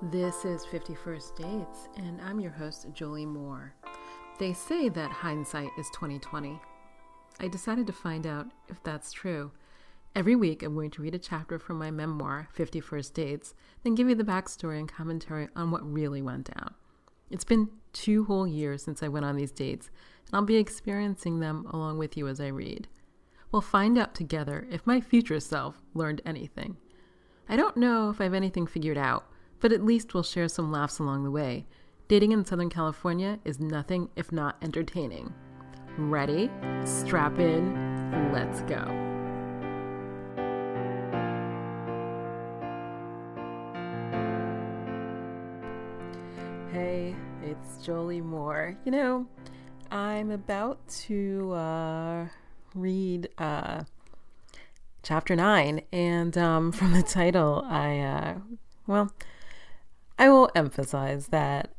This is 51st Dates, and I'm your host, Jolie Moore. They say that hindsight is 20/20. I decided to find out if that's true. Every week, I'm going to read a chapter from my memoir, 51st Dates, then give you the backstory and commentary on what really went down. It's been 2 whole years since I went on these dates, and I'll be experiencing them along with you as I read. We'll find out together if my future self learned anything. I don't know if I have anything figured out, but at least we'll share some laughs along the way. Dating in Southern California is nothing if not entertaining. Ready? Strap in. Let's go. Hey, it's Jolie Moore. I'm about to read chapter 9, and from the title, I will emphasize that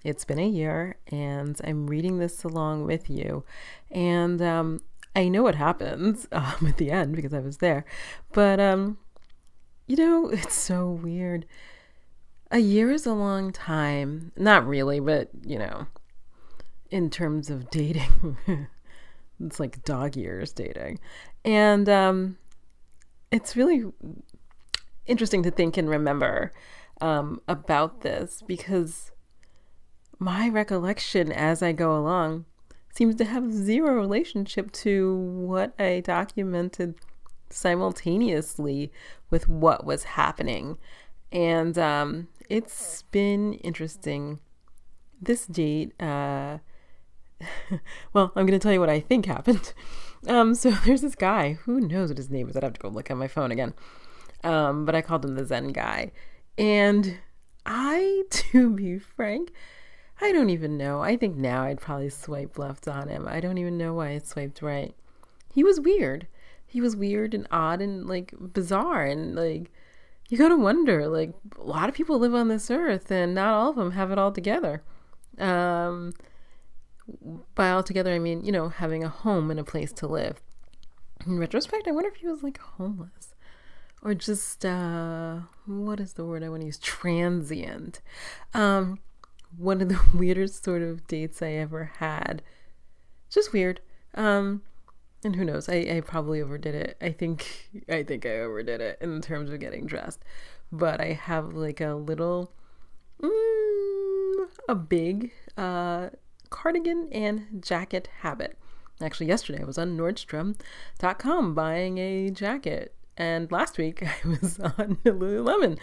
it's been a year, and I'm reading this along with you, and I know what happens at the end because I was there, but it's so weird. A year is a long time. Not really, but in terms of dating, it's like dog years dating, and it's really interesting to think and remember about this, because my recollection as I go along seems to have zero relationship to what I documented simultaneously with what was happening. And it's been interesting. This date, well, I'm going to tell you what I think happened. So there's this guy, who knows what his name is? I'd have to go look at my phone again. But I called him the Zen Guy. And to be frank, I don't even know. I think now I'd probably swipe left on him. I don't even know why I swiped right. He was weird. He was weird and odd and bizarre. And you gotta wonder, a lot of people live on this earth and not all of them have it all together. By all together, I mean, having a home and a place to live. In retrospect, I wonder if he was homeless. Or just, what is the word I want to use? Transient. One of the weirdest sort of dates I ever had. Just weird. And who knows? I probably overdid it. I think I overdid it in terms of getting dressed. But I have a little, a big cardigan and jacket habit. Actually, yesterday I was on Nordstrom.com buying a jacket. And last week I was on Lululemon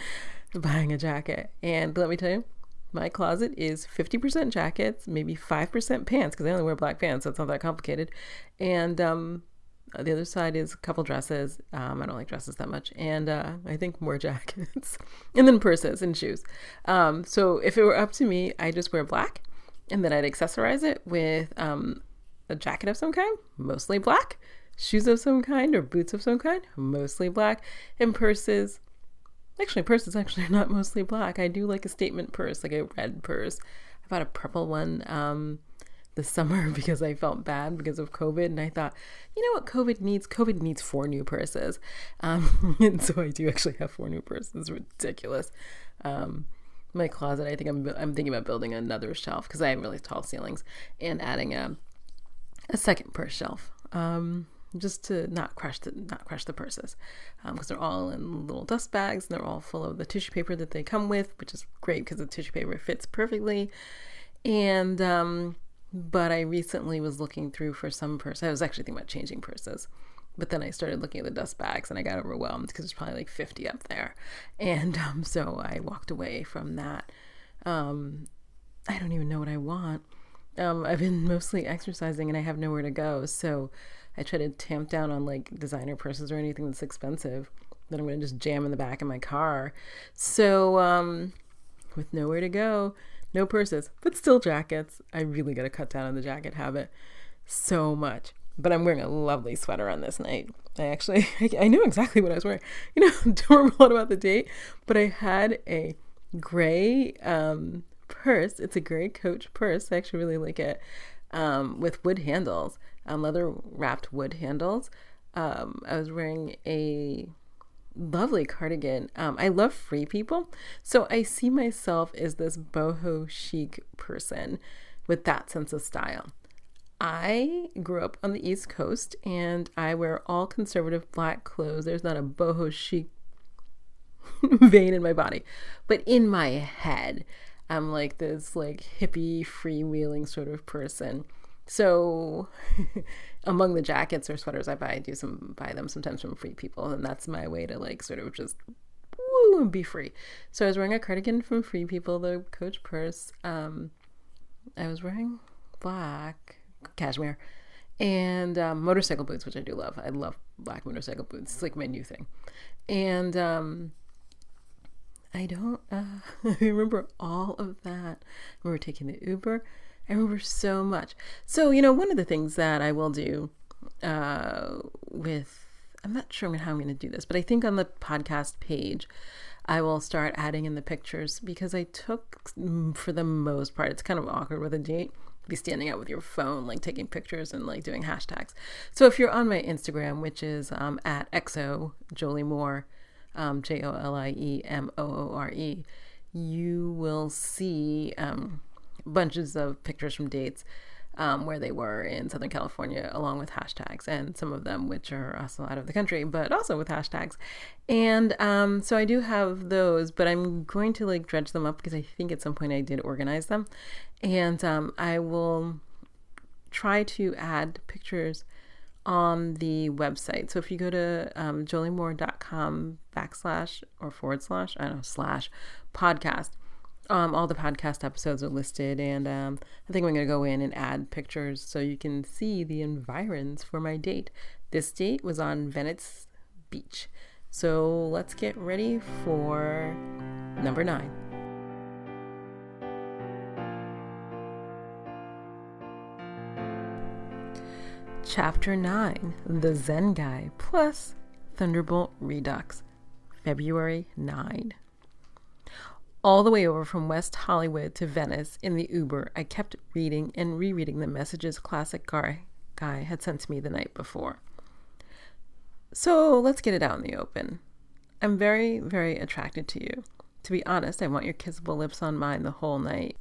buying a jacket. And let me tell you, my closet is 50% jackets, maybe 5% pants, because I only wear black pants, so it's not that complicated. And the other side is a couple dresses. I don't like dresses that much. And I think more jackets. And then purses and shoes. So if it were up to me, I just wear black. And then I'd accessorize it with a jacket of some kind, mostly black. Shoes of some kind or boots of some kind, mostly black. And purses. Actually, purses actually are not mostly black. I do like a statement purse, like a red purse. I bought a purple one this summer because I felt bad because of COVID. And I thought, you know what COVID needs? COVID needs 4 new purses. And so I do actually have 4 new purses. It's ridiculous. My closet, I think I'm thinking about building another shelf because I have really tall ceilings and adding a second purse shelf. Just to not crush the purses, because they're all in little dust bags and they're all full of the tissue paper that they come with, which is great because the tissue paper fits perfectly. And but I recently was looking through for some purse. I was actually thinking about changing purses, but then I started looking at the dust bags and I got overwhelmed because there's probably 50 up there, and so I walked away from that. I don't even know what I want. I've been mostly exercising and I have nowhere to go, so I try to tamp down on designer purses or anything that's expensive that I'm going to just jam in the back of my car. So with nowhere to go, no purses, but still jackets. I really got to cut down on the jacket habit so much. But I'm wearing a lovely sweater on this night. I know exactly what I was wearing. Don't remember a lot about the date, but I had a gray purse. It's a gray Coach purse. I actually really like it, with wood handles, leather wrapped wood handles. I was wearing a lovely cardigan. I love free people. So I see myself as this boho chic person with that sense of style. I grew up on the East Coast and I wear all conservative black clothes. There's not a boho chic vein in my body. But in my head, I'm like this like hippie freewheeling sort of person. So among the jackets or sweaters I buy, I do buy them sometimes from free people, and that's my way to like sort of just woo and be free. So I was wearing a cardigan from Free People, the Coach purse. I was wearing black cashmere and motorcycle boots, which I do love. I love black motorcycle boots. It's like my new thing. And I don't I remember all of that. I remember taking the Uber. I remember so much. So, one of the things that I will do I'm not sure how I'm going to do this, but I think on the podcast page, I will start adding in the pictures because I took, for the most part, it's kind of awkward with a date, be standing out with your phone, like taking pictures and like doing hashtags. So if you're on my Instagram, which is at XO Jolie Moore, JolieMoore, you will see bunches of pictures from dates where they were in Southern California, along with hashtags, and some of them which are also out of the country, but also with hashtags. And so I do have those, but I'm going to like dredge them up because I think at some point I did organize them. And I will try to add pictures on the website. So if you go to joliemoore.com / podcast, all the podcast episodes are listed, and I think I'm going to go in and add pictures so you can see the environs for my date. This date was on Venice Beach. So let's get ready for number 9. Chapter 9, The Zen Guy plus Thunderbolt Redux, February 9. All the way over from West Hollywood to Venice in the Uber, I kept reading and rereading the messages Classic Guy had sent to me the night before. So let's get it out in the open. I'm very, very attracted to you. To be honest, I want your kissable lips on mine the whole night.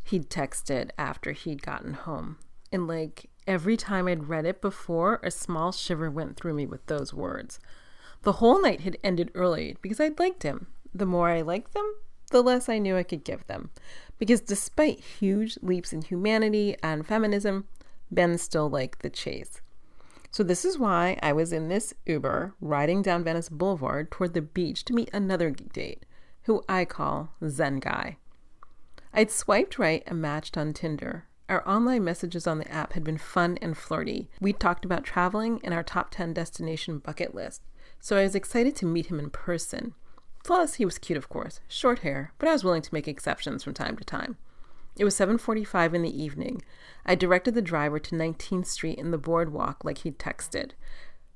He'd texted after he'd gotten home. And like every time I'd read it before, a small shiver went through me with those words. The whole night had ended early because I'd liked him. The more I liked them, the less I knew I could give them. Because despite huge leaps in humanity and feminism, Ben still liked the chase. So this is why I was in this Uber riding down Venice Boulevard toward the beach to meet another date, who I call Zen Guy. I'd swiped right and matched on Tinder. Our online messages on the app had been fun and flirty. We'd talked about traveling and our top 10 destination bucket list. So I was excited to meet him in person. Plus, he was cute, of course. Short hair, but I was willing to make exceptions from time to time. It was 7:45 in the evening. I directed the driver to 19th Street in the boardwalk like he'd texted.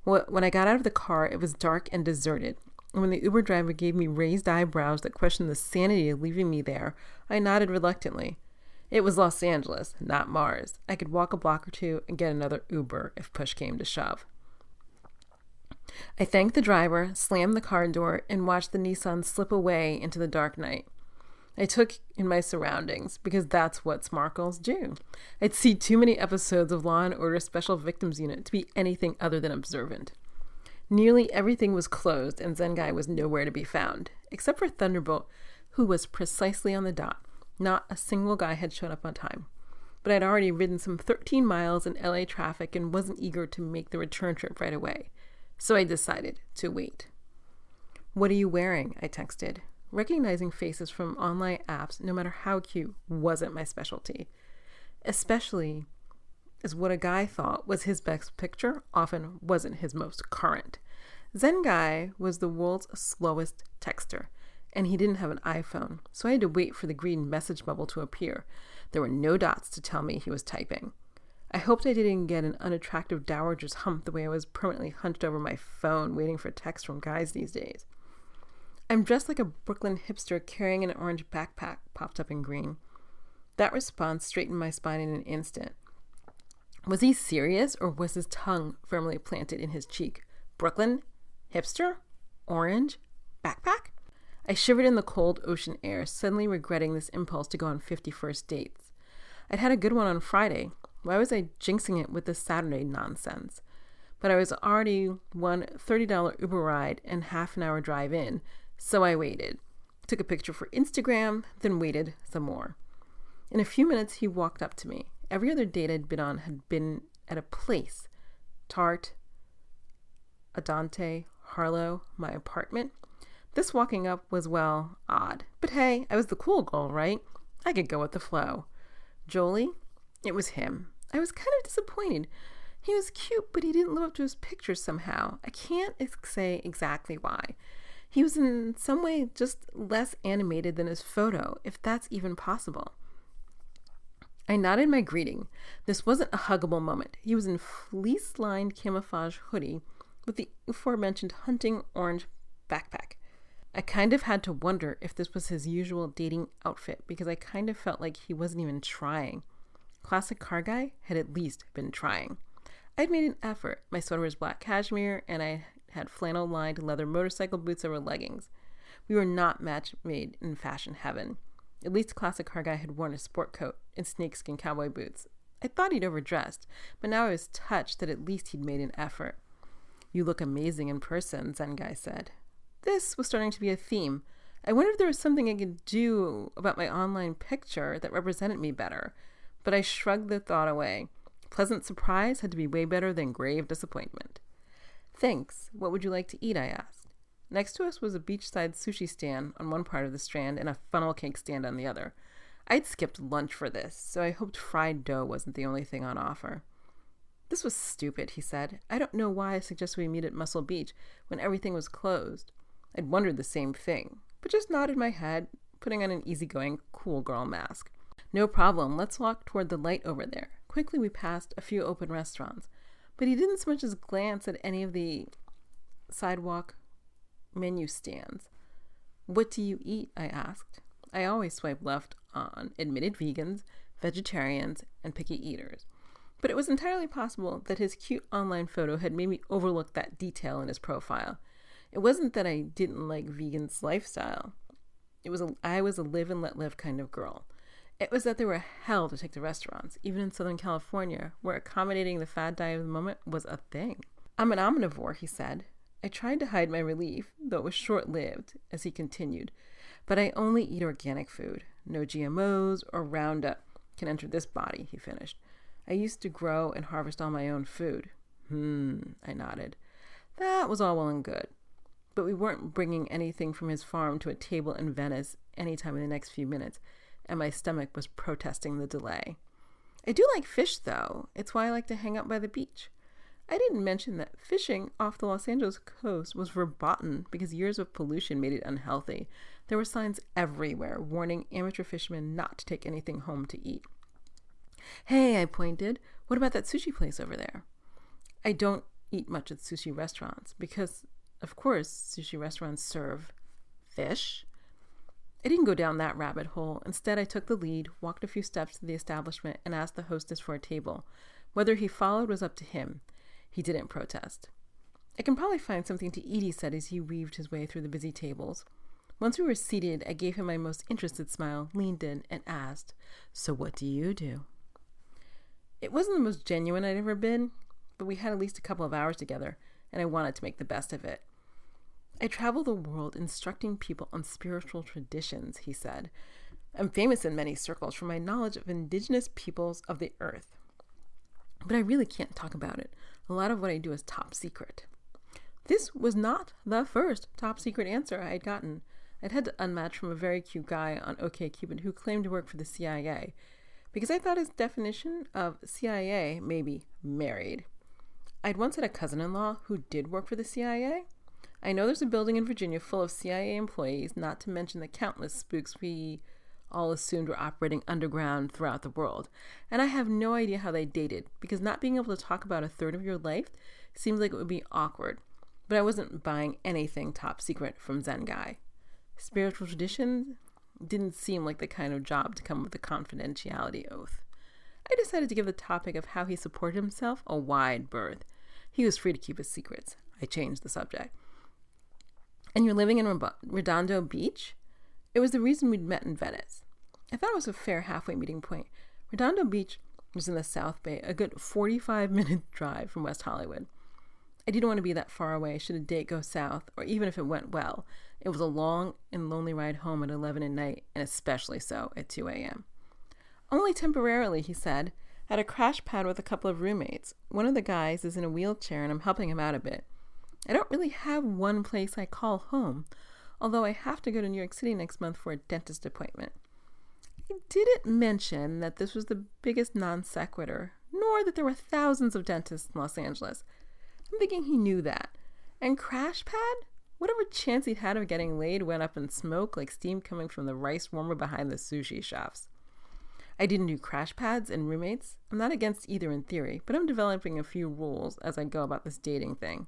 When I got out of the car, it was dark and deserted. And when the Uber driver gave me raised eyebrows that questioned the sanity of leaving me there, I nodded reluctantly. It was Los Angeles, not Mars. I could walk a block or two and get another Uber if push came to shove. I thanked the driver, slammed the car door, and watched the Nissan slip away into the dark night. I took in my surroundings because that's what smarkles do. I'd seen too many episodes of Law & Order Special Victims Unit to be anything other than observant. Nearly everything was closed and Zen Guy was nowhere to be found, except for Thunderbolt, who was precisely on the dot. Not a single guy had shown up on time. But I'd already ridden some 13 miles in LA traffic and wasn't eager to make the return trip right away. So I decided to wait. "What are you wearing?" I texted. Recognizing faces from online apps, no matter how cute, wasn't my specialty. Especially as what a guy thought was his best picture often wasn't his most current. Zen Guy was the world's slowest texter, and he didn't have an iPhone, so I had to wait for the green message bubble to appear. There were no dots to tell me he was typing. I hoped I didn't get an unattractive dowager's hump the way I was permanently hunched over my phone waiting for texts from guys these days. "I'm dressed like a Brooklyn hipster carrying an orange backpack," popped up in green. That response straightened my spine in an instant. Was he serious, or was his tongue firmly planted in his cheek? Brooklyn? Hipster? orange backpack? I shivered in the cold ocean air, suddenly regretting this impulse to go on 51st dates. I'd had a good one on Friday. Why was I jinxing it with this Saturday nonsense? But I was already one $30 Uber ride and half an hour drive in, so I waited. Took a picture for Instagram, then waited some more. In a few minutes, he walked up to me. Every other date I'd been on had been at a place. Tarte, Adante, Harlow, my apartment. This walking up was, well, odd. But hey, I was the cool girl, right? I could go with the flow. Jolie? It was him. I was kind of disappointed. He was cute, but he didn't live up to his pictures somehow. I can't say exactly why. He was in some way just less animated than his photo, if that's even possible. I nodded my greeting. This wasn't a huggable moment. He was in fleece-lined camouflage hoodie with the aforementioned hunting orange backpack. I kind of had to wonder if this was his usual dating outfit because I kind of felt like he wasn't even trying. Classic car guy had at least been trying. I'd made an effort. My sweater was black cashmere and I had flannel-lined leather motorcycle boots over leggings. We were not match made in fashion heaven. At least classic car guy had worn a sport coat and snakeskin cowboy boots. I thought he'd overdressed, but now I was touched that at least he'd made an effort. You look amazing in person, Zen Guy said. This was starting to be a theme. I wondered if there was something I could do about my online picture that represented me better, but I shrugged the thought away. Pleasant surprise had to be way better than grave disappointment. Thanks. What would you like to eat? I asked. Next to us was a beachside sushi stand on one part of the strand and a funnel cake stand on the other. I'd skipped lunch for this, so I hoped fried dough wasn't the only thing on offer. This was stupid, he said. I don't know why I suggested we meet at Muscle Beach when everything was closed. I'd wondered the same thing, but just nodded my head, putting on an easygoing, cool girl mask. No problem, let's walk toward the light over there. Quickly we passed a few open restaurants, but he didn't so much as glance at any of the sidewalk menu stands. What do you eat? I asked. I always swipe left on admitted vegans, vegetarians, and picky eaters. But it was entirely possible that his cute online photo had made me overlook that detail in his profile. It wasn't that I didn't like vegans' lifestyle. I was a live and let live kind of girl. It was that they were hell to take to restaurants, even in Southern California, where accommodating the fad diet of the moment was a thing. I'm an omnivore, he said. I tried to hide my relief, though it was short-lived, as he continued. But I only eat organic food. No GMOs or Roundup can enter this body, he finished. I used to grow and harvest all my own food. I nodded. That was all well and good. But we weren't bringing anything from his farm to a table in Venice anytime in the next few minutes, and my stomach was protesting the delay. I do like fish, though. It's why I like to hang out by the beach. I didn't mention that fishing off the Los Angeles coast was verboten because years of pollution made it unhealthy. There were signs everywhere warning amateur fishermen not to take anything home to eat. Hey, I pointed. What about that sushi place over there? I don't eat much at sushi restaurants because, of course, sushi restaurants serve fish. I didn't go down that rabbit hole. Instead, I took the lead, walked a few steps to the establishment, and asked the hostess for a table. Whether he followed was up to him. He didn't protest. I can probably find something to eat, he said as he weaved his way through the busy tables. Once we were seated, I gave him my most interested smile, leaned in, and asked, "So what do you do?" It wasn't the most genuine I'd ever been, but we had at least a couple of hours together, and I wanted to make the best of it. I travel the world instructing people on spiritual traditions, he said. I'm famous in many circles for my knowledge of indigenous peoples of the earth. But I really can't talk about it. A lot of what I do is top secret. This was not the first top secret answer I had gotten. I'd had to unmatch from a very cute guy on OkCupid who claimed to work for the CIA, because I thought his definition of CIA may be married. I'd once had a cousin-in-law who did work for the CIA. I know there's a building in Virginia full of CIA employees, not to mention the countless spooks we all assumed were operating underground throughout the world. And I have no idea how they dated, because not being able to talk about a third of your life seems like it would be awkward. But I wasn't buying anything top secret from Zen Guy. Spiritual tradition didn't seem like the kind of job to come with a confidentiality oath. I decided to give the topic of how he supported himself a wide berth. He was free to keep his secrets. I changed the subject. And you're living in Redondo Beach? It was the reason we'd met in Venice. I thought it was a fair halfway meeting point. Redondo Beach was in the South Bay, a good 45-minute drive from West Hollywood. I didn't want to be that far away should a date go south, or even if it went well. It was a long and lonely ride home at 11 at night, and especially so at 2 a.m. Only temporarily, he said. I had a crash pad with a couple of roommates. One of the guys is in a wheelchair, and I'm helping him out a bit. I don't really have one place I call home, although I have to go to New York City next month for a dentist appointment. I didn't mention that this was the biggest non sequitur, nor that there were thousands of dentists in Los Angeles. I'm thinking he knew that. And crash pad? Whatever chance he'd had of getting laid went up in smoke like steam coming from the rice warmer behind the sushi shops. I didn't do crash pads and roommates. I'm not against either in theory, but I'm developing a few rules as I go about this dating thing.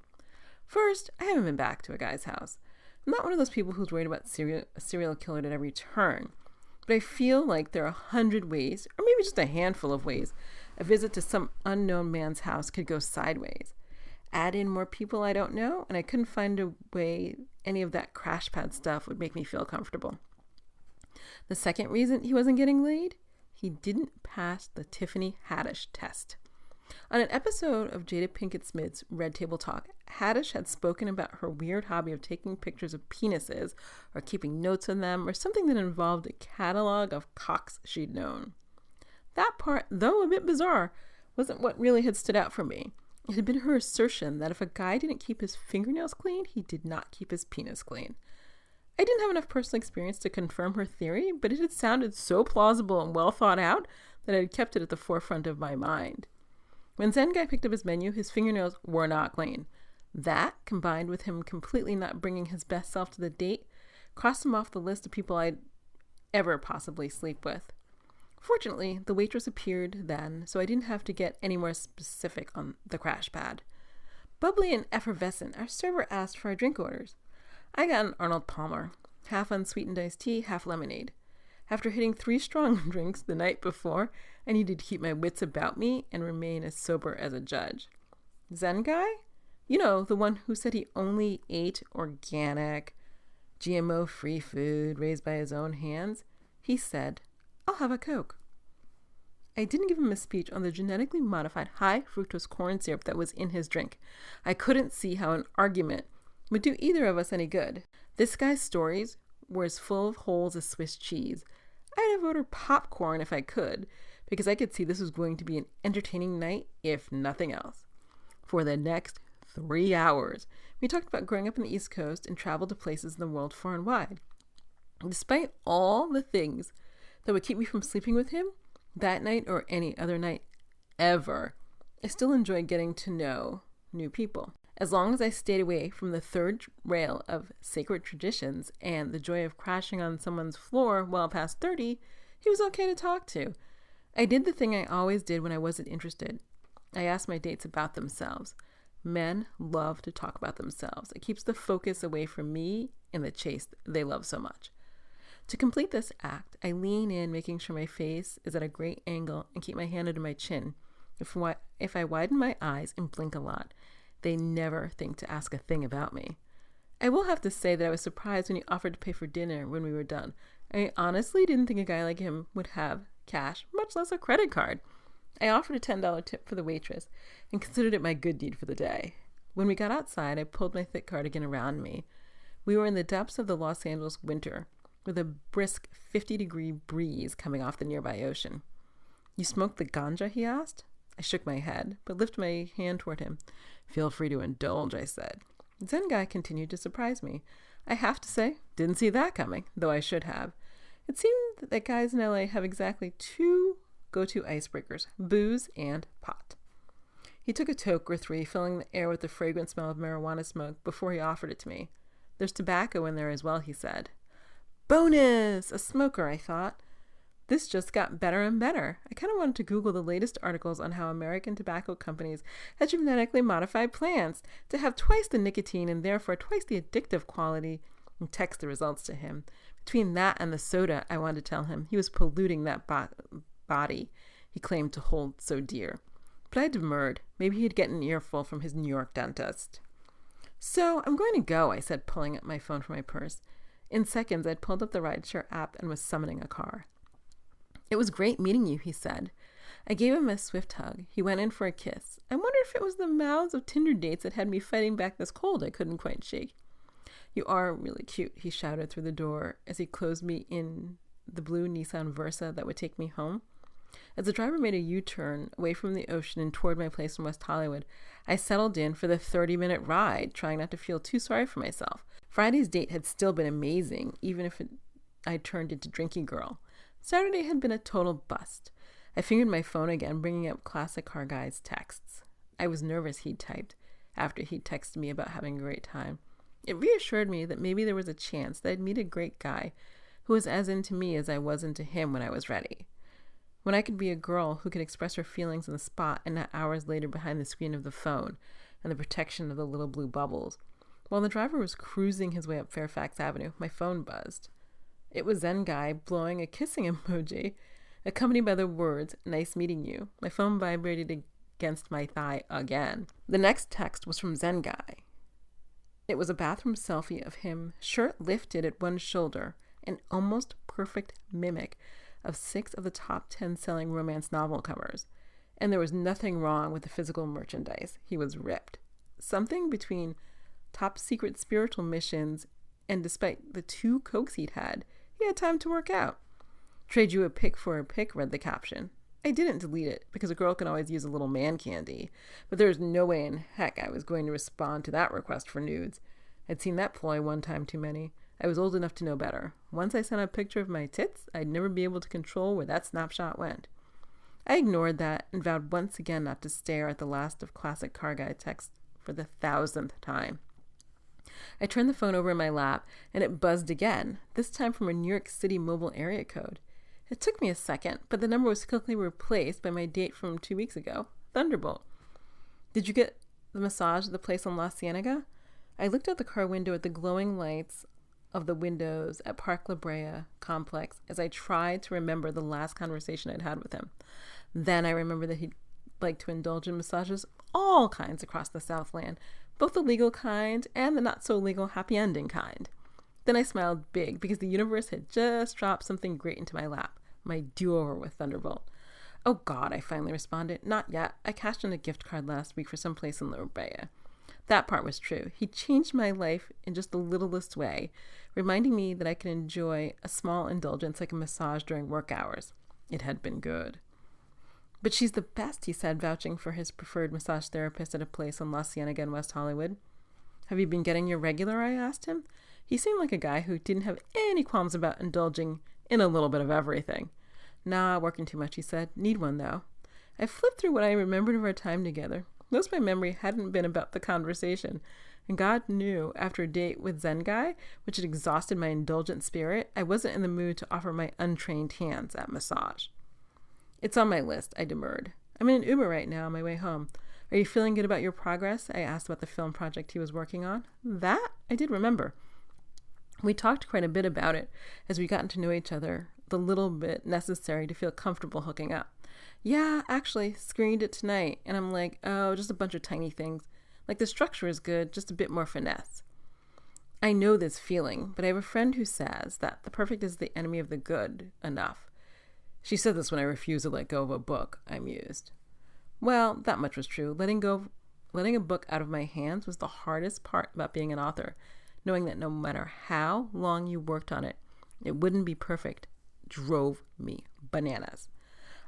First, I haven't been back to a guy's house. I'm not one of those people who's worried about a serial killer at every turn. But I feel like there are 100 ways, or maybe just a handful of ways, a visit to some unknown man's house could go sideways. Add in more people I don't know, and I couldn't find a way any of that crash pad stuff would make me feel comfortable. The second reason he wasn't getting laid? He didn't pass the Tiffany Haddish test. On an episode of Jada Pinkett Smith's Red Table Talk, Haddish had spoken about her weird hobby of taking pictures of penises or keeping notes on them or something that involved a catalog of cocks she'd known. That part, though a bit bizarre, wasn't what really had stood out for me. It had been her assertion that if a guy didn't keep his fingernails clean, he did not keep his penis clean. I didn't have enough personal experience to confirm her theory, but it had sounded so plausible and well thought out that I had kept it at the forefront of my mind. When Zen Guy picked up his menu, his fingernails were not clean. That, combined with him completely not bringing his best self to the date, crossed him off the list of people I'd ever possibly sleep with. Fortunately, the waitress appeared then, so I didn't have to get any more specific on the crash pad. Bubbly and effervescent, our server asked for our drink orders. I got an Arnold Palmer, half unsweetened iced tea, half lemonade. After hitting 3 strong drinks the night before, I needed to keep my wits about me and remain as sober as a judge. Zen Guy? You know, the one who said he only ate organic, GMO-free food raised by his own hands? He said, "I'll have a Coke." I didn't give him a speech on the genetically modified high fructose corn syrup that was in his drink. I couldn't see how an argument would do either of us any good. This guy's stories were as full of holes as Swiss cheese. I'd have ordered popcorn if I could, because I could see this was going to be an entertaining night, if nothing else. For the next 3 hours, we talked about growing up in the East Coast and traveled to places in the world far and wide. Despite all the things that would keep me from sleeping with him, that night or any other night ever, I still enjoyed getting to know new people. As long as I stayed away from the third rail of sacred traditions and the joy of crashing on someone's floor well past 30, he was okay to talk to. I did the thing I always did when I wasn't interested. I asked my dates about themselves. Men love to talk about themselves. It keeps the focus away from me and the chase they love so much. To complete this act, I lean in, making sure my face is at a great angle and keep my hand under my chin. If I widen my eyes and blink a lot, they never think to ask a thing about me. I will have to say that I was surprised when he offered to pay for dinner when we were done. I honestly didn't think a guy like him would have cash, much less a credit card. I offered a $10 tip for the waitress and considered it my good deed for the day. When we got outside, I pulled my thick cardigan around me. We were in the depths of the Los Angeles winter, with a brisk 50-degree breeze coming off the nearby ocean. "You smoke the ganja?" he asked. I shook my head, but lifted my hand toward him. "Feel free to indulge," I said. Zen Guy continued to surprise me. I have to say, didn't see that coming, though I should have. It seemed that guys in LA have exactly 2 go-to icebreakers, booze and pot. He took a toke or 3, filling the air with the fragrant smell of marijuana smoke before he offered it to me. "There's tobacco in there as well," he said. Bonus! A smoker, I thought. This just got better and better. I kind of wanted to Google the latest articles on how American tobacco companies had genetically modified plants to have twice the nicotine and therefore twice the addictive quality, and text the results to him. Between that and the soda, I wanted to tell him he was polluting that body he claimed to hold so dear. But I demurred. Maybe he'd get an earful from his New York dentist. So I'm going to go, I said, pulling up my phone from my purse. In seconds, I'd pulled up the rideshare app and was summoning a car. It was great meeting you, he said. I gave him a swift hug. He went in for a kiss. I wonder if it was the mouths of Tinder dates that had me fighting back this cold I couldn't quite shake. You are really cute, he shouted through the door as he closed me in the blue Nissan Versa that would take me home. As the driver made a U-turn away from the ocean and toward my place in West Hollywood, I settled in for the 30-minute ride, trying not to feel too sorry for myself. Friday's date had still been amazing, even if I turned into drinky girl. Saturday had been a total bust. I fingered my phone again, bringing up Classic Car Guy's texts. I was nervous, he'd typed, after he'd texted me about having a great time. It reassured me that maybe there was a chance that I'd meet a great guy who was as into me as I was into him when I was ready. When I could be a girl who could express her feelings on the spot and not hours later behind the screen of the phone and the protection of the little blue bubbles. While the driver was cruising his way up Fairfax Avenue, my phone buzzed. It was Zen Guy blowing a kissing emoji, accompanied by the words, "Nice meeting you." My phone vibrated against my thigh again. The next text was from Zen Guy. It was a bathroom selfie of him, shirt lifted at one shoulder, an almost perfect mimic of 6 of the top 10 selling romance novel covers. And there was nothing wrong with the physical merchandise. He was ripped. Something between top secret spiritual missions and despite the 2 Cokes he'd had, he had time to work out. "Trade you a pic for a pic," read the caption. I didn't delete it because a girl can always use a little man candy, but there was no way in heck I was going to respond to that request for nudes. I'd seen that ploy one time too many. I was old enough to know better. Once I sent a picture of my tits, I'd never be able to control where that snapshot went. I ignored that and vowed once again not to stare at the last of Classic Car Guy text for the 1,000th time. I turned the phone over in my lap, and it buzzed again, this time from a New York City mobile area code. It took me a second, but the number was quickly replaced by my date from 2 weeks ago, Thunderbolt. "Did you get the massage at the place on La Cienega?" I looked out the car window at the glowing lights of the windows at Park La Brea complex as I tried to remember the last conversation I'd had with him. Then I remembered that he'd like to indulge in massages of all kinds across the Southland, both the legal kind and the not-so-legal happy ending kind. Then I smiled big because the universe had just dropped something great into my lap, my do-over with Thunderbolt. "Oh God," I finally responded. "Not yet. I cashed in a gift card last week for some place in La Brea." That part was true. He changed my life in just the littlest way, reminding me that I could enjoy a small indulgence like a massage during work hours. It had been good. "But she's the best," he said, vouching for his preferred massage therapist at a place on La Cienega in West Hollywood. "Have you been getting your regular?" I asked him. He seemed like a guy who didn't have any qualms about indulging in a little bit of everything. "Nah, working too much," he said. "Need one, though." I flipped through what I remembered of our time together. Most of my memory hadn't been about the conversation, and God knew, after a date with Zen Guy, which had exhausted my indulgent spirit, I wasn't in the mood to offer my untrained hands at massage. "It's on my list," I demurred. "I'm in an Uber right now on my way home. Are you feeling good about your progress?" I asked about the film project he was working on. That I did remember. We talked quite a bit about it as we got to know each other, the little bit necessary to feel comfortable hooking up. "Yeah, actually, screened it tonight," and I'm like, "Oh, just a bunch of tiny things. Like the structure is good, just a bit more finesse." I know this feeling, but I have a friend who says that the perfect is the enemy of the good enough. She said this when I refused to let go of a book, I mused. Well, that much was true. Letting a book out of my hands was the hardest part about being an author, knowing that no matter how long you worked on it, it wouldn't be perfect, drove me bananas.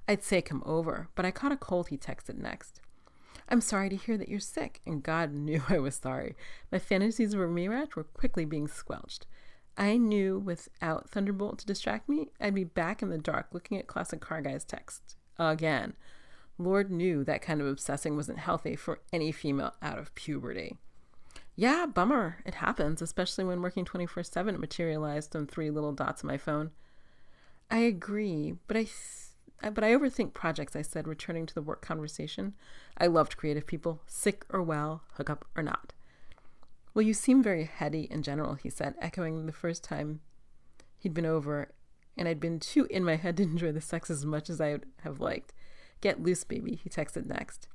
I'd say come over, but I caught a cold, he texted next. "I'm sorry to hear that you're sick," and God knew I was sorry. My fantasies of a rematch were quickly being squelched. I knew without Thunderbolt to distract me, I'd be back in the dark looking at Classic Car Guy's text again. Lord knew that kind of obsessing wasn't healthy for any female out of puberty. "Yeah, bummer. It happens, especially when working 24/7 materialized on 3 little dots on my phone." "I agree, but I overthink projects," I said, returning to the work conversation. I loved creative people, sick or well, hookup or not. "Well, you seem very heady in general," he said, echoing the first time he'd been over, and I'd been too in my head to enjoy the sex as much as I would have liked. "Get loose, baby," he texted next.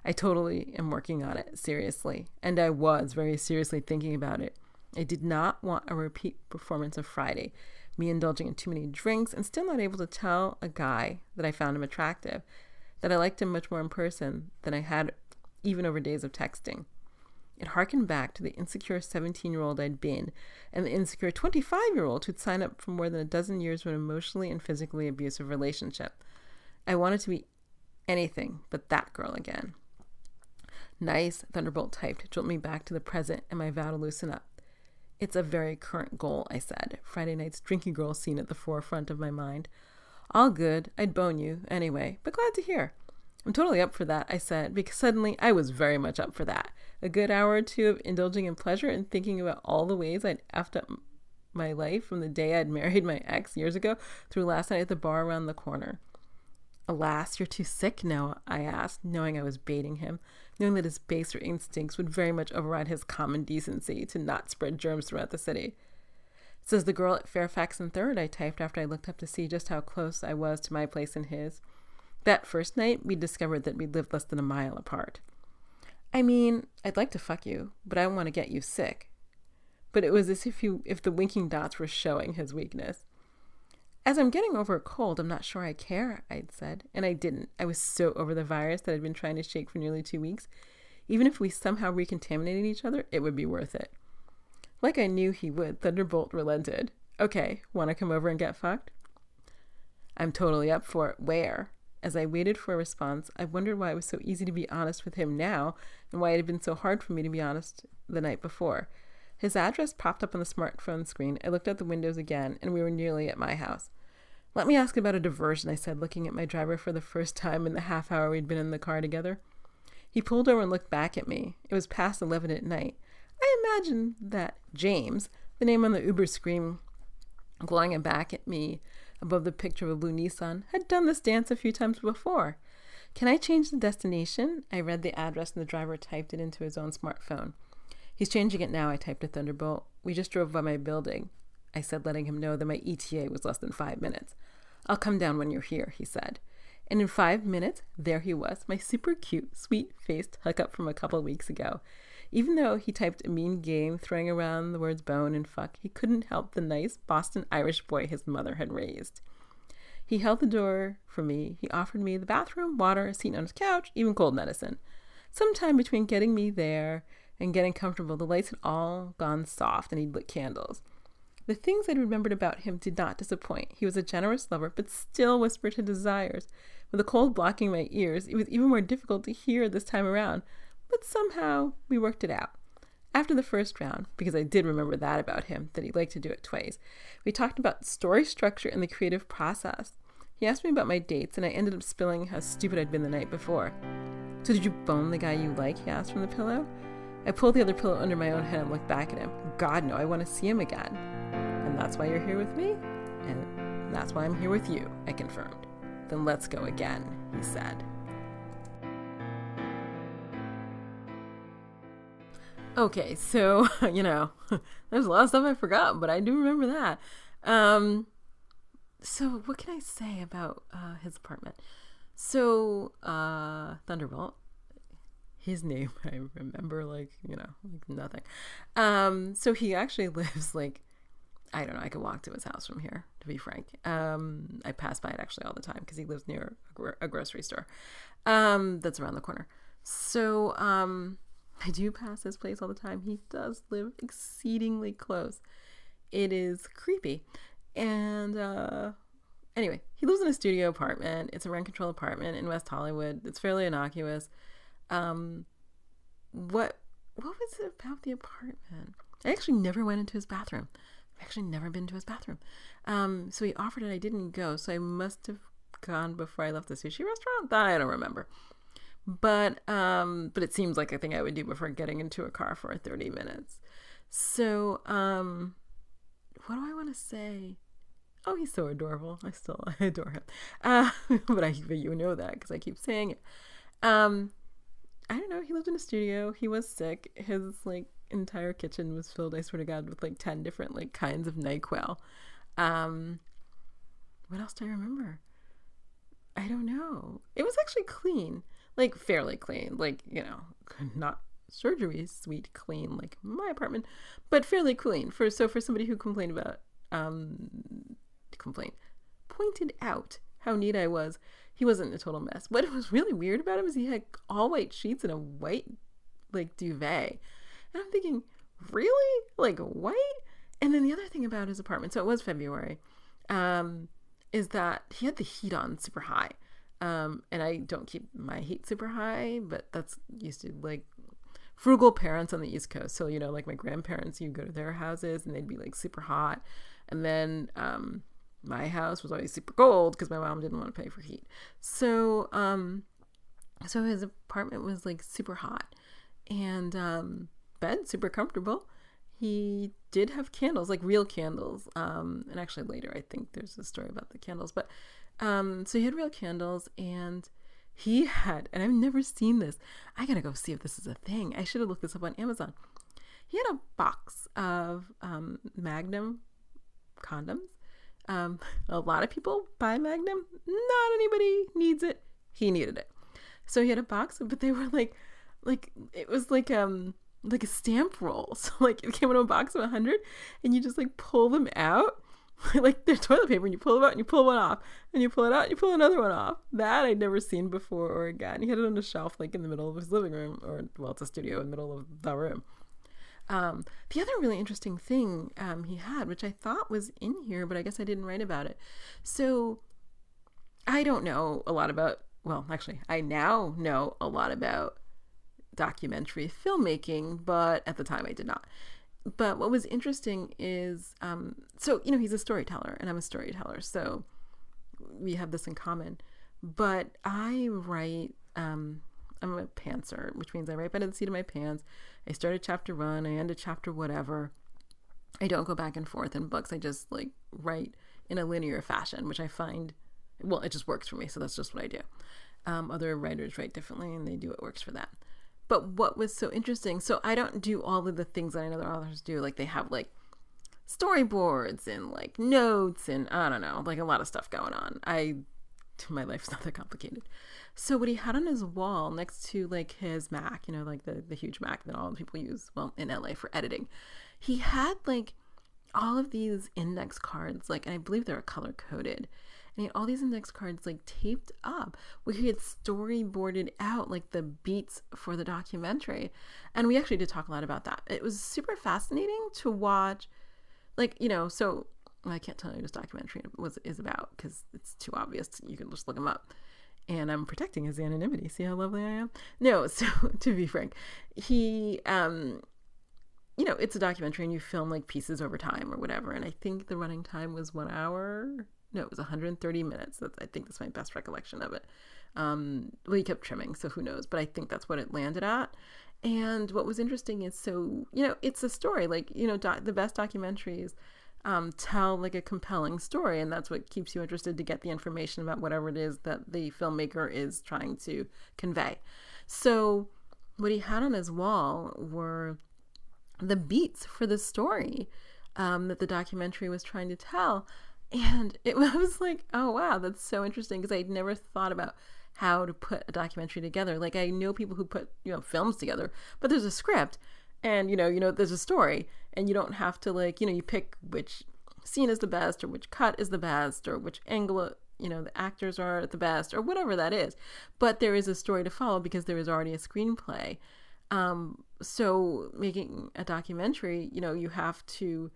I totally am working on it, seriously. And I was very seriously thinking about it. I did not want a repeat performance of Friday, me indulging in too many drinks and still not able to tell a guy that I found him attractive, that I liked him much more in person than I had even over days of texting. It harkened back to the insecure 17-year-old I'd been and the insecure 25-year-old who'd signed up for more than a dozen years of an emotionally and physically abusive relationship. I wanted to be anything but that girl again. Nice, Thunderbolt typed, jolt me back to the present and my vow to loosen up. It's a very current goal, I said, Friday night's drinky girl scene at the forefront of my mind. All good, I'd bone you, anyway, but glad to hear. I'm totally up for that, I said, because suddenly I was very much up for that. A good hour or two of indulging in pleasure and thinking about all the ways I'd effed up my life from the day I'd married my ex years ago through last night at the bar around the corner. Alas, you're too sick now, I asked, knowing I was baiting him, knowing that his baser instincts would very much override his common decency to not spread germs throughout the city. Says the girl at Fairfax and 3rd, I typed after I looked up to see just how close I was to my place and his. That first night, we discovered that we'd lived less than a mile apart. I mean, I'd like to fuck you, but I don't want to get you sick. But it was as if the winking dots were showing his weakness. As I'm getting over a cold, I'm not sure I care, I'd said. And I didn't. I was so over the virus that I'd been trying to shake for nearly 2 weeks. Even if we somehow recontaminated each other, it would be worth it. Like I knew he would, Thunderbolt relented. Okay, want to come over and get fucked? I'm totally up for it. Where? As I waited for a response, I wondered why it was so easy to be honest with him now and why it had been so hard for me to be honest the night before. His address popped up on the smartphone screen. I looked out the windows again, and we were nearly at my house. Let me ask about a diversion, I said, looking at my driver for the first time in the half hour we'd been in the car together. He pulled over and looked back at me. It was past 11 at night. I imagined that James, the name on the Uber screen glowing back at me above the picture of a blue Nissan, had done this dance a few times before. Can I change the destination? I read the address and the driver typed it into his own smartphone. He's changing it now, I typed to Thunderbolt. We just drove by my building, I said, letting him know that my ETA was less than 5 minutes. I'll come down when you're here, he said. And in 5 minutes, there he was, my super cute, sweet-faced hookup from a couple weeks ago. Even though he typed a mean game, throwing around the words bone and fuck, he couldn't help the nice Boston Irish boy his mother had raised. He held the door for me. He offered me the bathroom, water, a seat on his couch, even cold medicine. Sometime between getting me there and getting comfortable, the lights had all gone soft and he'd lit candles. The things I'd remembered about him did not disappoint. He was a generous lover, but still whispered his desires. With the cold blocking my ears, it was even more difficult to hear this time around, but somehow we worked it out. After the first round, because I did remember that about him, that he liked to do it twice, we talked about story structure and the creative process. He asked me about my dates, and I ended up spilling how stupid I'd been the night before. So did you bone the guy you like? He asked from the pillow. I pulled the other pillow under my own head and looked back at him. God, no, I want to see him again. And that's why you're here with me? And that's why I'm here with you, I confirmed. Then let's go again, he said. Okay, so, there's a lot of stuff I forgot, but I do remember that. So what can I say about his apartment? So, Thunderbolt, his name, I remember like nothing. So he actually lives I don't know, I could walk to his house from here, to be frank. I pass by it actually all the time because he lives near a grocery store that's around the corner. So I do pass his place all the time. He does live exceedingly close. It is creepy. And anyway, he lives in a studio apartment. It's a rent-control apartment in West Hollywood. It's fairly innocuous. What was it about the apartment? I actually never went into his bathroom. I've actually never been to his bathroom. So he offered it. I didn't go. So I must have gone before I left the sushi restaurant. That I don't remember. But it seems like a thing I would do before getting into a car for 30 minutes. So, what do I want to say? Oh, he's so adorable. I adore him. But you know that because I keep saying it. I don't know. He lived in a studio. He was sick. His entire kitchen was filled, I swear to God, with 10 different kinds of NyQuil. What else do I remember? I don't know. It was actually clean. like fairly clean, like, not surgery suite clean like my apartment, but fairly clean for somebody who pointed out how neat I was. He wasn't a total mess. What was really weird about him is he had all white sheets and a white like duvet, and I'm thinking, really, like white? And then the other thing about his apartment, so it was February, is that he had the heat on super high, and I don't keep my heat super high, but that's used to like frugal parents on the East Coast. So, like my grandparents, you go to their houses and they'd be like super hot. And then my house was always super cold because my mom didn't want to pay for heat. So so his apartment was like super hot, and bed super comfortable. He did have candles, like real candles. And actually later I think there's a story about the candles. But so he had real candles, and he had, and I've never seen this. I gotta go see if this is a thing. I should have looked this up on Amazon. He had a box of Magnum condoms. A lot of people buy Magnum. Not anybody needs it. He needed it. So he had a box, but they were like it was like a stamp roll. So like it came in a box of 100, and you just like pull them out. Like they're toilet paper, and you pull them out and you pull one off, and you pull it out and you pull another one off. That I'd never seen before or again. He had it on a shelf like in the middle of his living room, or well, it's a studio in the middle of the room. The other really interesting thing he had, which I thought was in here, but I guess I didn't write about it. So I don't know a lot about, well, actually, I now know a lot about documentary filmmaking, but at the time I did not. But what was interesting is, so, he's a storyteller and I'm a storyteller, so we have this in common. But I write, I'm a pantser, which means I write by the seat of my pants. I start at chapter 1, I end at chapter whatever. I don't go back and forth in books. I just like write in a linear fashion, which I find, well, it just works for me. So that's just what I do. Other writers write differently and they do what works for them. But what was so interesting, so I don't do all of the things that I know that authors do. Like they have like storyboards and like notes and I don't know, like a lot of stuff going on. My life's not that complicated. So what he had on his wall next to like his Mac, like the huge Mac that all people use, well, in LA for editing, he had like all of these index cards, like, and I believe they were color coded. And he had all these index cards like taped up where he had storyboarded out like the beats for the documentary. And we actually did talk a lot about that. It was super fascinating to watch, like, so I can't tell you this documentary is about because it's too obvious. You can just look him up. And I'm protecting his anonymity. See how lovely I am? No, so to be frank, he, it's a documentary and you film like pieces over time or whatever. And I think the running time was 1 hour. No, it was 130 minutes. I think that's my best recollection of it. Well, he kept trimming, so who knows? But I think that's what it landed at. And what was interesting is, so, it's a story. Like, the best documentaries tell like a compelling story, and that's what keeps you interested to get the information about whatever it is that the filmmaker is trying to convey. So what he had on his wall were the beats for the story that the documentary was trying to tell. And it was like, oh, wow, that's so interesting, because I'd never thought about how to put a documentary together. Like, I know people who put, films together, but there's a script and, there's a story, and you don't have to like, you pick which scene is the best or which cut is the best or which angle, the actors are the best or whatever that is. But there is a story to follow because there is already a screenplay. So making a documentary, you have to,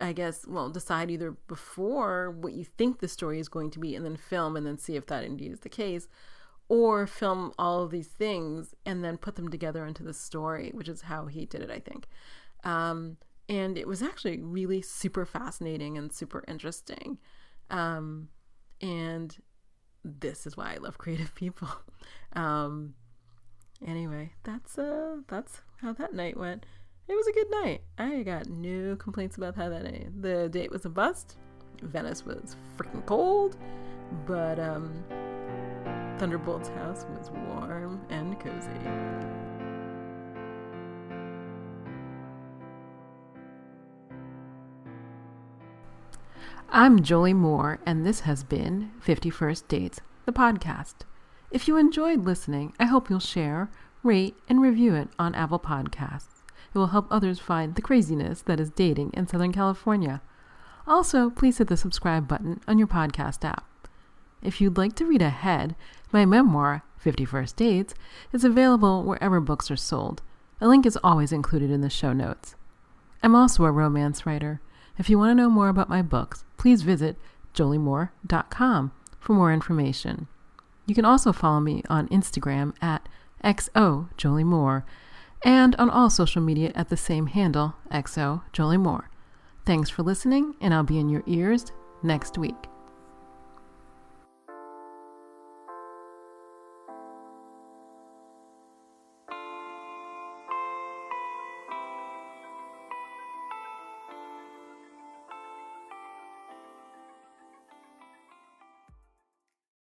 I guess, decide either before what you think the story is going to be and then film and then see if that indeed is the case, or film all of these things and then put them together into the story, which is how he did it, I think. And it was actually really super fascinating and super interesting. And this is why I love creative people. Anyway, that's how that night went. It was a good night. I got no complaints about how that night. The date was a bust. Venice was freaking cold, but Thunderbolt's house was warm and cozy. I'm Jolie Moore, and this has been 51st Dates, the podcast. If you enjoyed listening, I hope you'll share, rate, and review it on Apple Podcasts. It will help others find the craziness that is dating in Southern California. Also, please hit the subscribe button on your podcast app. If you'd like to read ahead, my memoir, 50 First Dates, is available wherever books are sold. A link is always included in the show notes. I'm also a romance writer. If you want to know more about my books, please visit joliemore.com for more information. You can also follow me on Instagram at xojoliemore and on all social media at the same handle, xojoliemore. Thanks for listening, and I'll be in your ears next week.